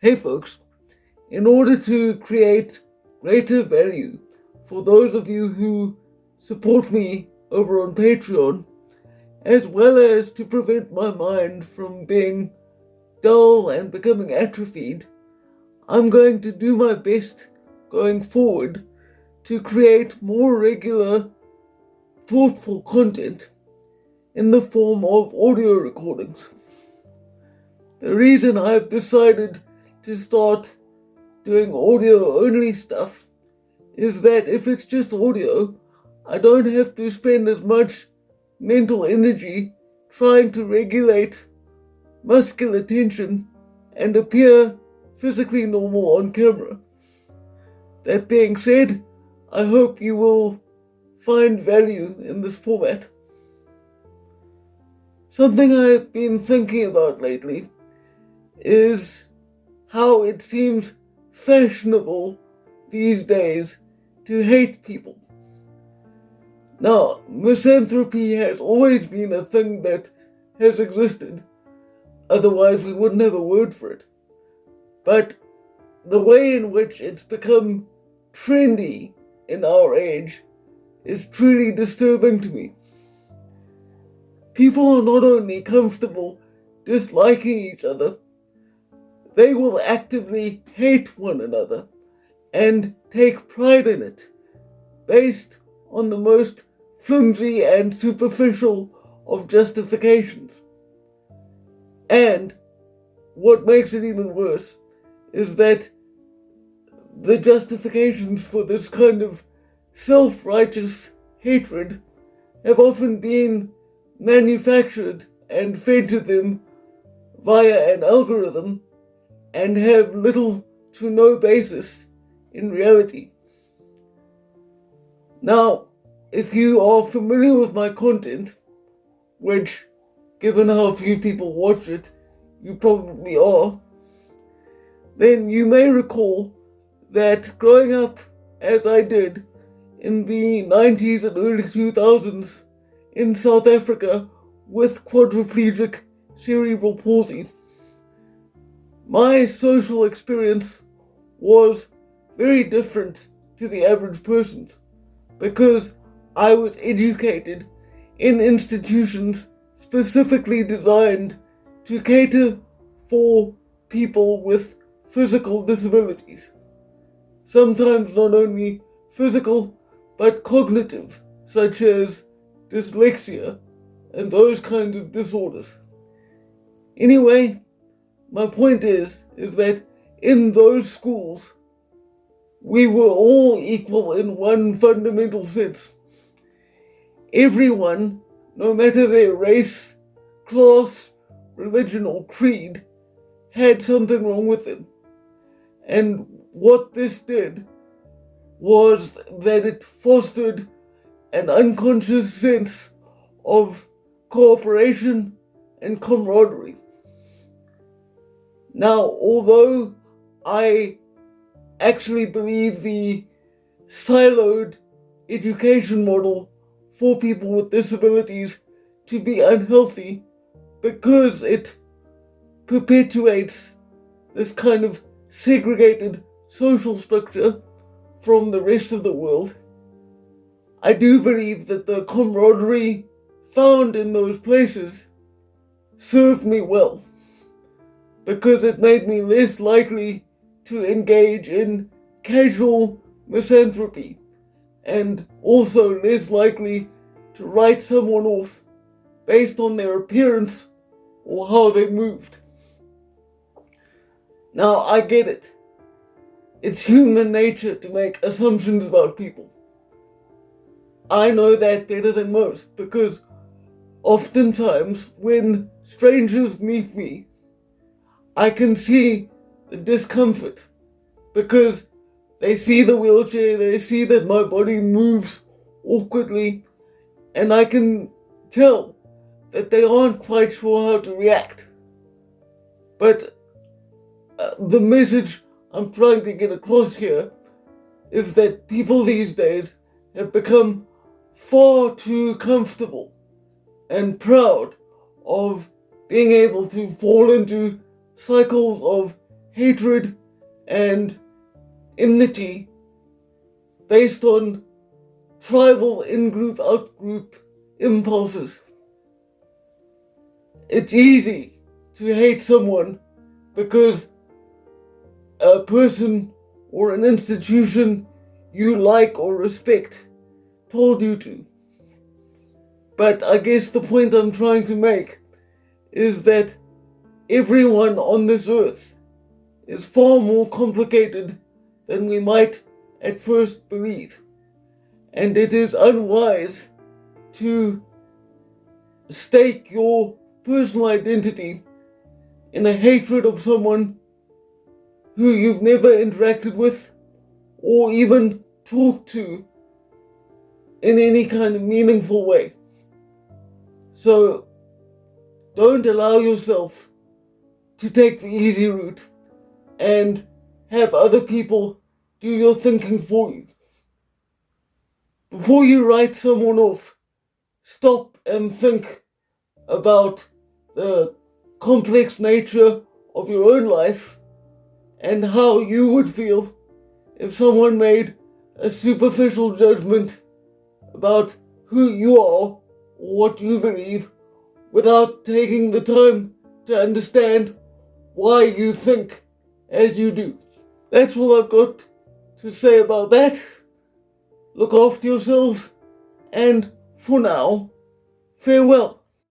Hey folks, in order to create greater value for those of you who support me over on Patreon, as well as to prevent my mind from being dull and becoming atrophied, I'm going to do my best going forward to create more regular, thoughtful content in the form of audio recordings. The reason I've decided to start doing audio only stuff is that if it's just audio, I don't have to spend as much mental energy trying to regulate muscular tension and appear physically normal on camera. That being said, I hope you will find value in this format. Something I've been thinking about lately is how it seems fashionable these days to hate people. Now, misanthropy has always been a thing that has existed, otherwise we wouldn't have a word for it. But the way in which it's become trendy in our age is truly disturbing to me. People are not only comfortable disliking each other, they will actively hate one another and take pride in it, based on the most flimsy and superficial of justifications. And what makes it even worse is that the justifications for this kind of self-righteous hatred have often been manufactured and fed to them via an algorithm and have little to no basis in reality. Now, if you are familiar with my content, which, given how few people watch it, you probably are, then you may recall that growing up as I did in the 90s and early 2000s in South Africa with quadriplegic cerebral palsy, my social experience was very different to the average person's because I was educated in institutions specifically designed to cater for people with physical disabilities. Sometimes not only physical, but cognitive, such as dyslexia and those kinds of disorders. Anyway, my point is that in those schools, we were all equal in one fundamental sense. Everyone, no matter their race, class, religion, or creed, had something wrong with them. And what this did was that it fostered an unconscious sense of cooperation and camaraderie. Now, although I actually believe the siloed education model for people with disabilities to be unhealthy because it perpetuates this kind of segregated social structure from the rest of the world, I do believe that the camaraderie found in those places served me well, because it made me less likely to engage in casual misanthropy, and also less likely to write someone off based on their appearance or how they moved. Now, I get it. It's human nature to make assumptions about people. I know that better than most because oftentimes when strangers meet me, I can see the discomfort because they see the wheelchair, they see that my body moves awkwardly, and I can tell that they aren't quite sure how to react. But the message I'm trying to get across here is that people these days have become far too comfortable and proud of being able to fall into cycles of hatred and enmity based on tribal in-group, out-group impulses. It's easy to hate someone because a person or an institution you like or respect told you to. But I guess the point I'm trying to make is that everyone on this earth is far more complicated than we might at first believe. And it is unwise to stake your personal identity in a hatred of someone who you've never interacted with or even talked to in any kind of meaningful way. So don't allow yourself to take the easy route and have other people do your thinking for you. Before you write someone off, stop and think about the complex nature of your own life and how you would feel if someone made a superficial judgment about who you are or what you believe without taking the time to understand why you think as you do. That's all I've got to say about that. Look after yourselves, and for now, farewell.